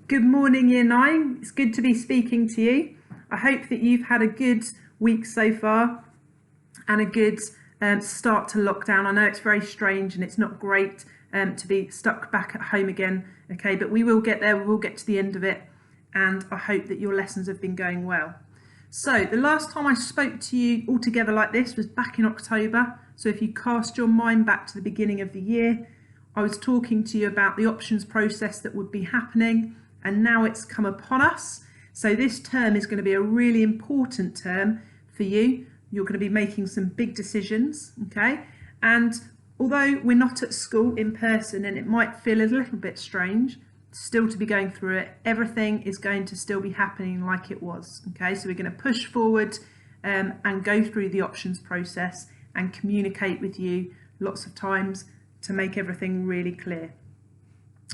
Good morning, Year 9. It's good to be speaking to you. I hope that you've had a good week so far and a good start to lockdown. I know it's very strange and it's not great to be stuck back at home again, okay, but we will get there, we will get to the end of it, and I hope that your lessons have been going well. So the last time I spoke to you all together like this was back in October. So if you cast your mind back to the beginning of the year, I was talking to you about the options process that would be happening, and now it's come upon us. So this term is going to be a really important term for you. You're going to be making some big decisions, okay? And although we're not at school in person and it might feel a little bit strange still to be going through it, everything is going to still be happening like it was, okay? So we're going to push forward and go through the options process and communicate with you lots of times to make everything really clear.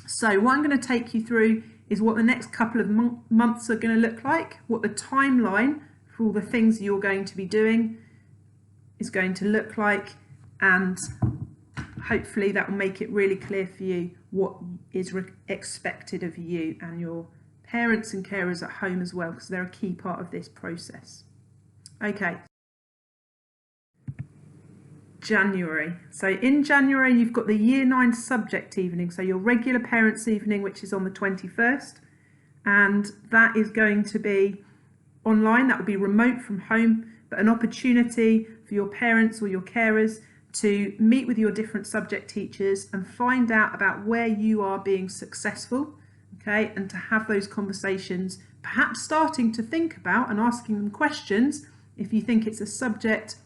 So what I'm going to take you through is what the next couple of months are going to look like, what the timeline for all the things you're going to be doing is going to look like, and hopefully that will make it really clear for you what is expected of you and your parents and carers at home as well, because they're a key part of this process. Okay. January. So in January you've got the Year 9 subject evening, so your regular parents evening, which is on the 21st, and that is going to be online. That will be remote from home, but an opportunity for your parents or your carers to meet with your different subject teachers and find out about where you are being successful, okay, and to have those conversations, perhaps starting to think about and asking them questions if you think it's a subject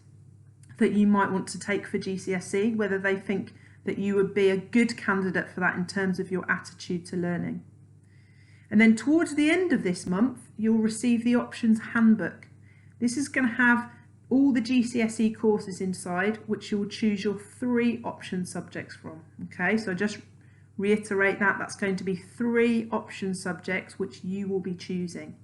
that you might want to take for GCSE, whether they think that you would be a good candidate for that in terms of your attitude to learning. And then towards the end of this month, you'll receive the options handbook. This is going to have all the GCSE courses inside, which you'll choose your 3 option subjects from. Okay, so just reiterate that, that's going to be 3 option subjects which you will be choosing.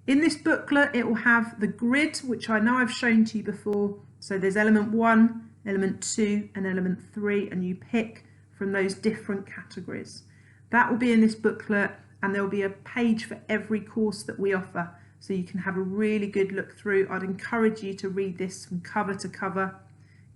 In this booklet, it will have the grid, which I know I've shown to you before. So there's element 1, element 2 and element 3, and you pick from those different categories. That will be in this booklet, and there'll be a page for every course that we offer, so you can have a really good look through. I'd encourage you to read this from cover to cover,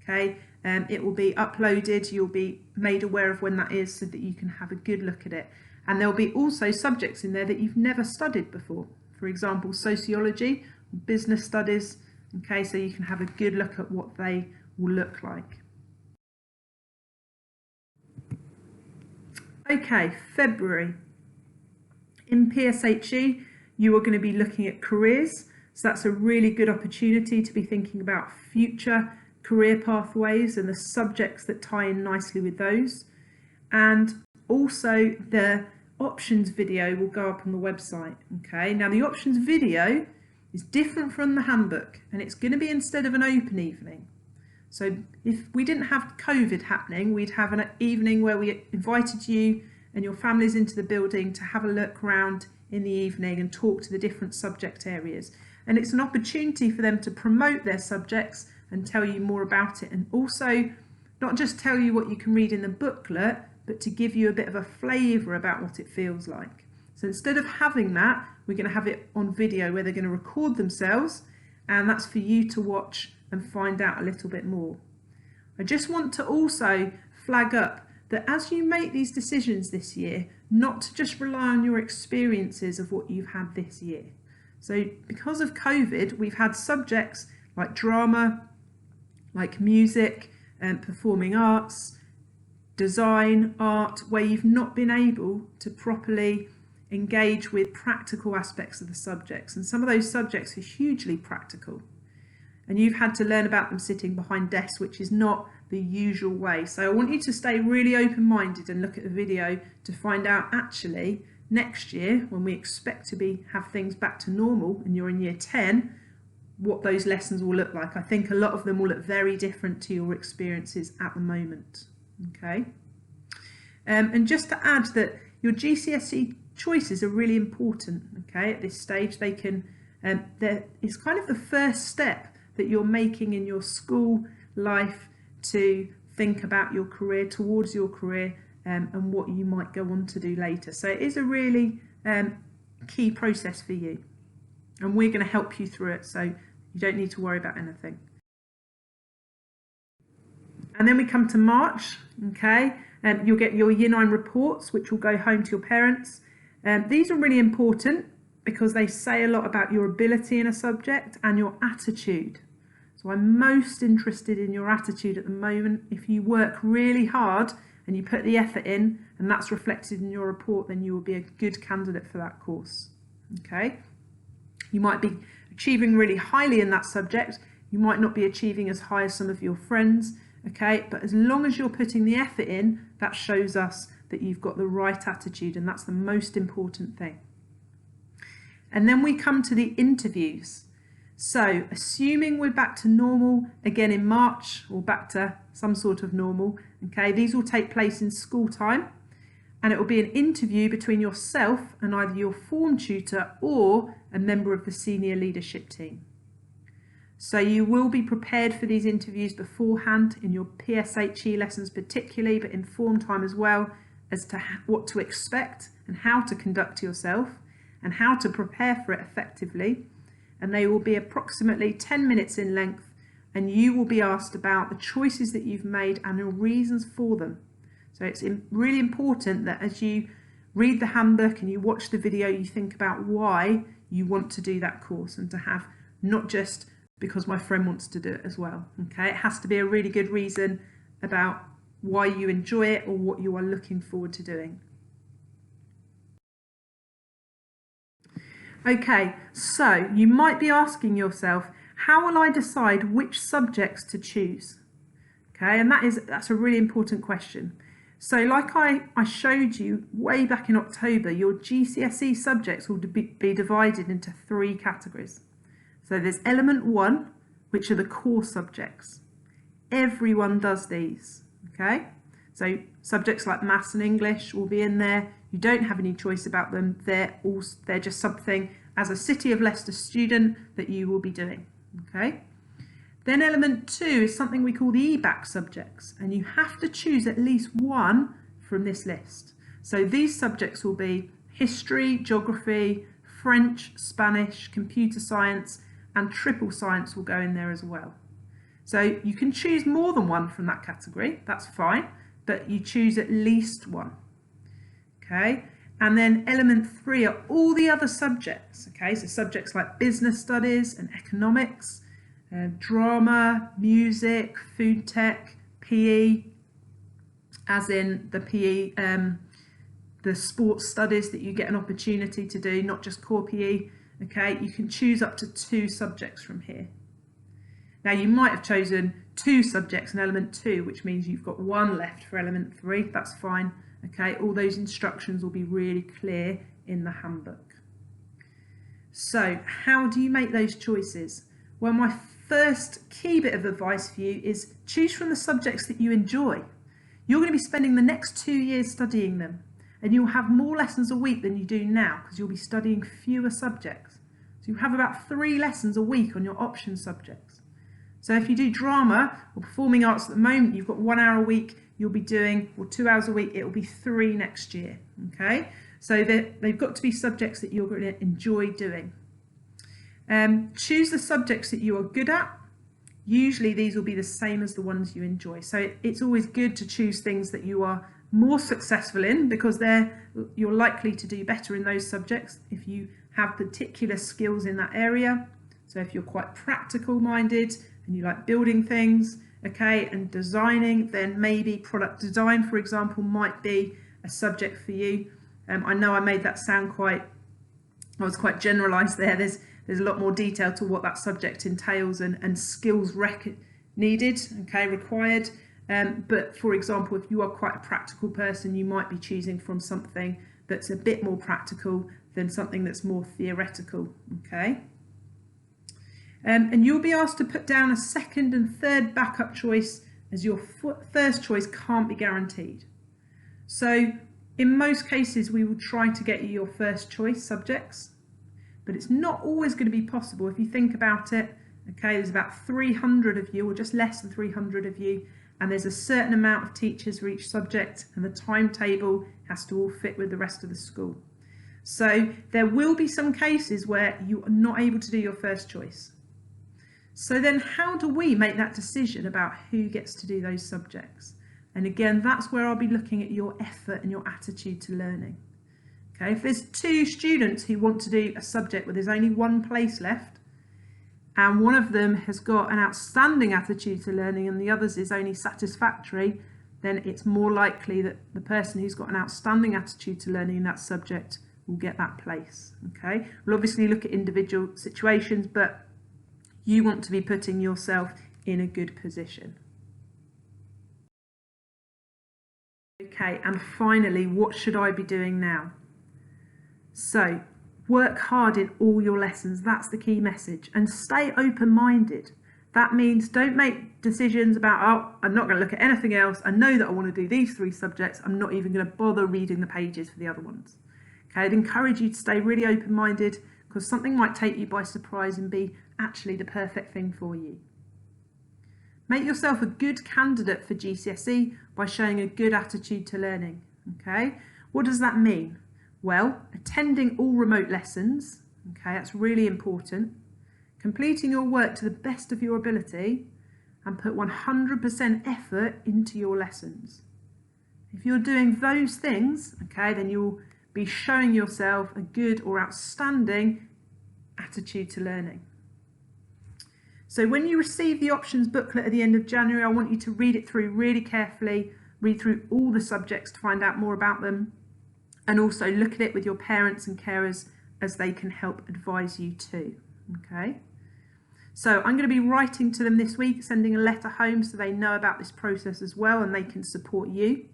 okay? It will be uploaded, you'll be made aware of when that is so that you can have a good look at it. And there'll be also subjects in there that you've never studied before. For example, sociology, business studies, okay, so you can have a good look at what they will look like. Okay, February. In PSHE, you are going to be looking at careers. So that's a really good opportunity to be thinking about future career pathways and the subjects that tie in nicely with those. And also the options video will go up on the website. Okay, now the options video is different from the handbook, and it's going to be instead of an open evening. So if we didn't have COVID happening, we'd have an evening where we invited you and your families into the building to have a look around in the evening and talk to the different subject areas. And it's an opportunity for them to promote their subjects and tell you more about it, and also not just tell you what you can read in the booklet, but to give you a bit of a flavour about what it feels like. So instead of having that, we're going to have it on video where they're going to record themselves, and that's for you to watch and find out a little bit more. I just want to also flag up that as you make these decisions this year, not to just rely on your experiences of what you've had this year. So because of COVID, we've had subjects like drama, like music and performing arts, design, art, where you've not been able to properly engage with practical aspects of the subjects. And some of those subjects are hugely practical. And you've had to learn about them sitting behind desks, which is not the usual way. So I want you to stay really open-minded and look at the video to find out actually next year, when we expect to have things back to normal and you're in year 10, what those lessons will look like. I think a lot of them will look very different to your experiences at the moment. Okay. And just to add that your GCSE choices are really important. Okay, at this stage, they can. It's kind of the first step that you're making in your school life to think about your career, towards your career, and what you might go on to do later. So it is a really key process for you. And we're going to help you through it, so you don't need to worry about anything. And then we come to March, okay, and you'll get your Year 9 reports, which will go home to your parents. These are really important because they say a lot about your ability in a subject and your attitude. So I'm most interested in your attitude at the moment. If you work really hard and you put the effort in and that's reflected in your report, then you will be a good candidate for that course, okay? You might be achieving really highly in that subject. You might not be achieving as high as some of your friends, okay? But as long as you're putting the effort in, that shows us that you've got the right attitude, and that's the most important thing. And then we come to the interviews. So assuming we're back to normal again in March, or back to some sort of normal, okay, these will take place in school time, and it will be an interview between yourself and either your form tutor or a member of the senior leadership team. So you will be prepared for these interviews beforehand in your PSHE lessons particularly, but in form time as well, as to what to expect and how to conduct yourself and how to prepare for it effectively. And they will be approximately 10 minutes in length, and you will be asked about the choices that you've made and the reasons for them. So it's really important that as you read the handbook and you watch the video, you think about why you want to do that course, and to have not just because my friend wants to do it as well. Okay, it has to be a really good reason about why you enjoy it or what you are looking forward to doing. Okay, so you might be asking yourself, how will I decide which subjects to choose? Okay, and that's a really important question. So like I showed you way back in October, your GCSE subjects will be divided into 3 categories. So there's element 1, which are the core subjects. Everyone does these, okay? So subjects like maths and English will be in there. You don't have any choice about them. They're just something as a City of Leicester student that you will be doing, okay? Then element 2 is something we call the EBAC subjects, and you have to choose at least one from this list. So these subjects will be history, geography, French, Spanish, computer science, and triple science will go in there as well. So you can choose more than one from that category, that's fine, but you choose at least one. Okay, and then element 3 are all the other subjects. Okay, so subjects like business studies and economics, drama, music, food tech, PE, as in the PE, the sports studies that you get an opportunity to do, not just core PE. Okay, you can choose up to 2 subjects from here. Now you might have chosen 2 subjects in element 2, which means you've got 1 left for element 3. That's fine. Okay, all those instructions will be really clear in the handbook. So how do you make those choices? Well, my first key bit of advice for you is choose from the subjects that you enjoy. You're going to be spending the next 2 years studying them, and you'll have more lessons a week than you do now because you'll be studying fewer subjects. So you have about 3 lessons a week on your option subjects. So if you do drama or performing arts at the moment, you've got 1 hour a week you'll be doing, or 2 hours a week, it will be 3 next year, okay? So they've got to be subjects that you're going to enjoy doing. Choose the subjects that you are good at. Usually these will be the same as the ones you enjoy. So it's always good to choose things that you are more successful in, because you're likely to do better in those subjects if you have particular skills in that area. So if you're quite practical minded and you like building things, okay, and designing, then maybe product design, for example, might be a subject for you. I know I made that sound I was quite generalised there. There's a lot more detail to what that subject entails and skills needed, okay, required. But for example, if you are quite a practical person, you might be choosing from something that's a bit more practical than something that's more theoretical, okay? And you'll be asked to put down a second and third backup choice, as your first choice can't be guaranteed. So in most cases, we will try to get you your first choice subjects, but it's not always going to be possible. If you think about it, okay, there's about 300 of you, or just less than 300 of you, and there's a certain amount of teachers for each subject, and the timetable has to all fit with the rest of the school. So there will be some cases where you are not able to do your first choice. So then how do we make that decision about who gets to do those subjects? And again, that's where I'll be looking at your effort and your attitude to learning. Okay, if there's 2 students who want to do a subject where there's only 1 place left, and one of them has got an outstanding attitude to learning and the others is only satisfactory, then it's more likely that the person who's got an outstanding attitude to learning in that subject will get that place. Okay, we'll obviously look at individual situations, but you want to be putting yourself in a good position. Okay, and finally, what should I be doing now? So, work hard in all your lessons. That's the key message. And stay open-minded. That means don't make decisions about, oh, I'm not going to look at anything else. I know that I want to do these 3 subjects. I'm not even going to bother reading the pages for the other ones. Okay, I'd encourage you to stay really open-minded because something might take you by surprise and be actually the perfect thing for you. Make yourself a good candidate for GCSE by showing a good attitude to learning. Okay, what does that mean? Well, attending all remote lessons, okay, that's really important. Completing your work to the best of your ability and put 100% effort into your lessons. If you're doing those things, okay, then you'll be showing yourself a good or outstanding attitude to learning. So when you receive the options booklet at the end of January, I want you to read it through really carefully, read through all the subjects to find out more about them, and also look at it with your parents and carers as they can help advise you too. Okay. So I'm going to be writing to them this week, sending a letter home so they know about this process as well and they can support you.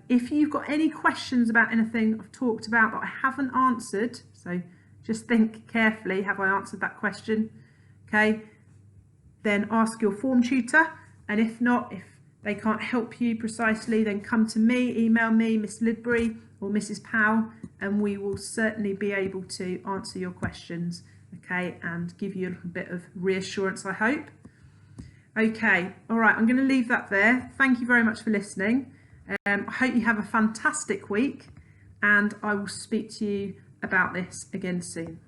If you've got any questions about anything I've talked about that I haven't answered, so just think carefully, have I answered that question? Okay, then ask your form tutor, and if not, if they can't help you precisely, then come to me, email me, Miss Lidbury or Mrs. Powell, and we will certainly be able to answer your questions, okay, and give you a little bit of reassurance, I hope. Okay, all right, I'm going to leave that there. Thank you very much for listening. I hope you have a fantastic week, and I will speak to you about this again soon.